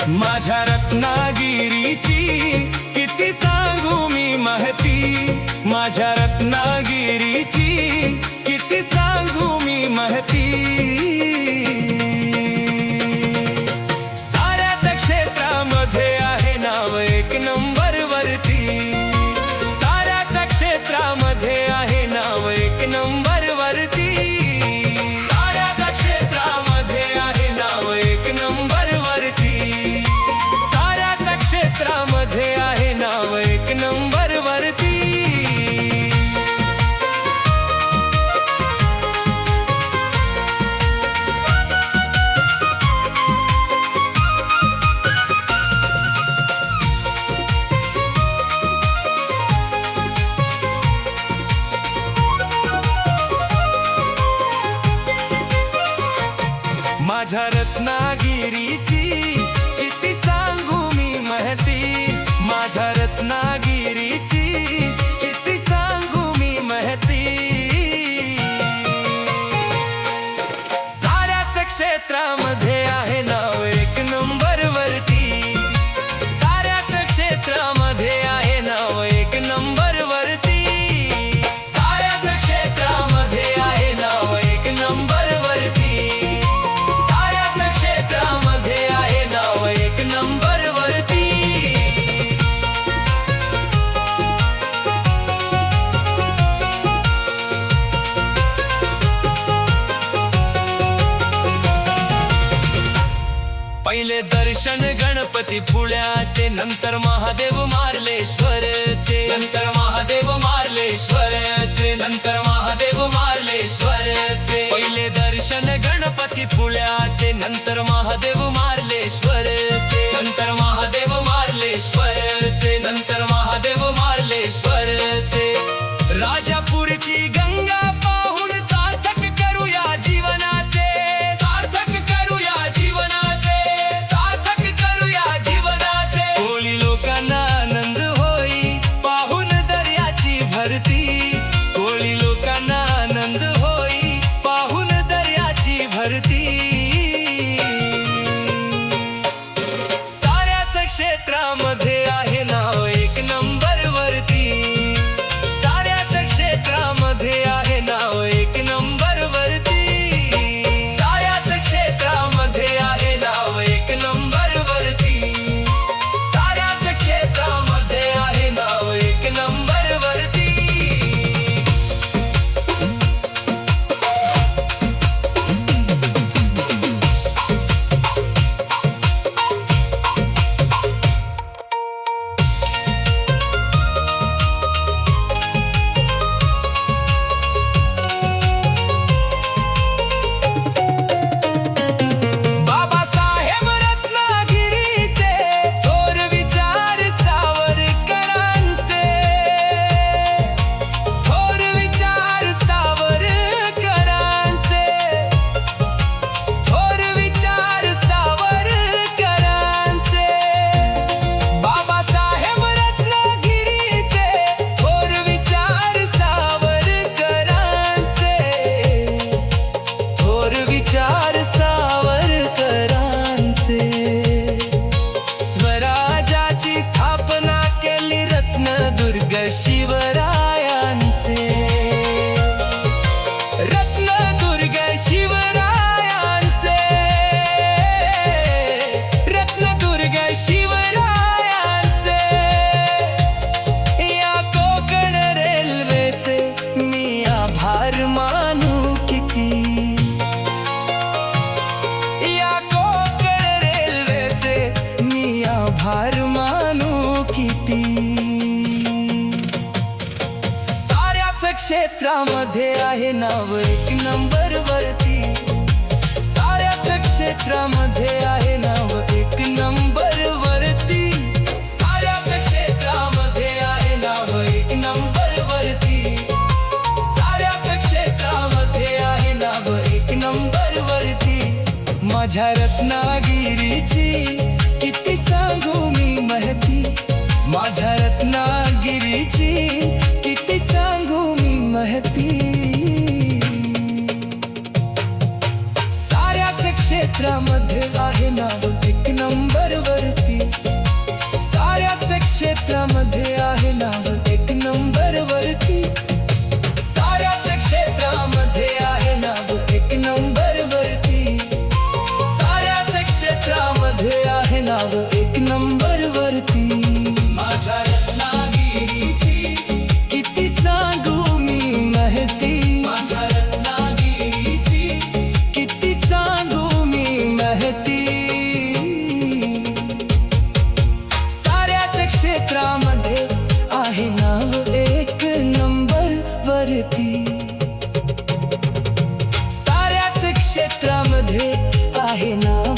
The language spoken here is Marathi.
माझ्या रत्नागिरीची किती सांगू मी महती, माझ्या रत्नागिरीची किती सांगू मी महती। साऱ्याच क्षेत्रामध्ये आहे नाव एक नंबर वरती, साऱ्याच क्षेत्रामध्ये आहे नाव एक नंबर वरती, साऱ्याच क्षेत्रामध्ये आहे नाव एक नंबर वरती, साऱ्याच क्षेत्रामध्ये आहे नाव एक नंबर वरती। माझ्या रत्नागिरीची किती सांगू मी महती, माझ्या रत्नागिरीची किती सांगू मी महती। साऱ्याच क्षेत्रामध्ये आहे नाव एक नंबर वरती, साऱ्याच क्षेत्रामध्ये आहे नाव एक नंबर वरती, साऱ्याच क्षेत्रामध्ये आहे नाव एक नंबर वरती, क्षेत्रामध्ये आहे नाव एक नंबर वरती। पहिले दर्शन गणपती पुण्याचे, नंतर महादेव मार्लेश्वरचे, नंतर महादेव मार्लेश्वरचे, नंतर महादेव मार्लेश्वरचे। पहिले दर्शन गणपती पुण्याचे, नंतर महादेव मार्लेश्वरचे, नंतर महादेव मार्लेश्वरचे, नंतर महादेव मार्लेश्वरचे। राजापूरची गंगा पाहून सार्थक करूया जीवनाचे, सार्थक करूया जीवनाचे, सार्थक करूया जीवनाचे। कोळी लोकांना आनंद होई पाहून दर्याची भरती, कोळी लोकांना आनंद होई पाहून दर्याची भरती। साऱ्याच क्षेत्रामध्ये आहे नाव एक नंबर वरती, साऱ्याच क्षेत्रामध्ये आहे नाव एक नंबर वरती, साऱ्याच क्षेत्रामध्ये आहे नाव एक नंबर वरती, साऱ्याच क्षेत्रामध्ये आहे नाव एक नंबर वरती। क्षेत्रामध्ये आहे नाव एक नंबर वरती. साऱ्याच क्षेत्रामध्ये आहे नाव एक नंबर वरती. साऱ्याच क्षेत्रामध्ये आहे नाव एक नंबर वरती. साऱ्याच क्षेत्रामध्ये आहे नाव एक नंबर वरती. माझ्या रत्नागिरीची किती सांगू मी महती. माझ्या रत्नागिरीची किती सांगू मी महती. साऱ्याच क्षेत्रामध्ये आहे नाव एक नंबर वरती. साऱ्याच क्षेत्रामध्ये आहे नाव एक नंबर वरती. साऱ्याच क्षेत्रामध्ये आहे नाव एक नंबर वरती. साऱ्याच क्षेत्रामध्ये आहे नाव एक नंबर वरती. माझ्या रत्नागिरीची किती सांगू मी महती. माझ्या रत्नागिरीची किती सांगू मी महती. साऱ्याच क्षेत्रामध्ये आहे नाव एक नंबर वरती. साऱ्याच क्षेत्रामध्ये आहे नाव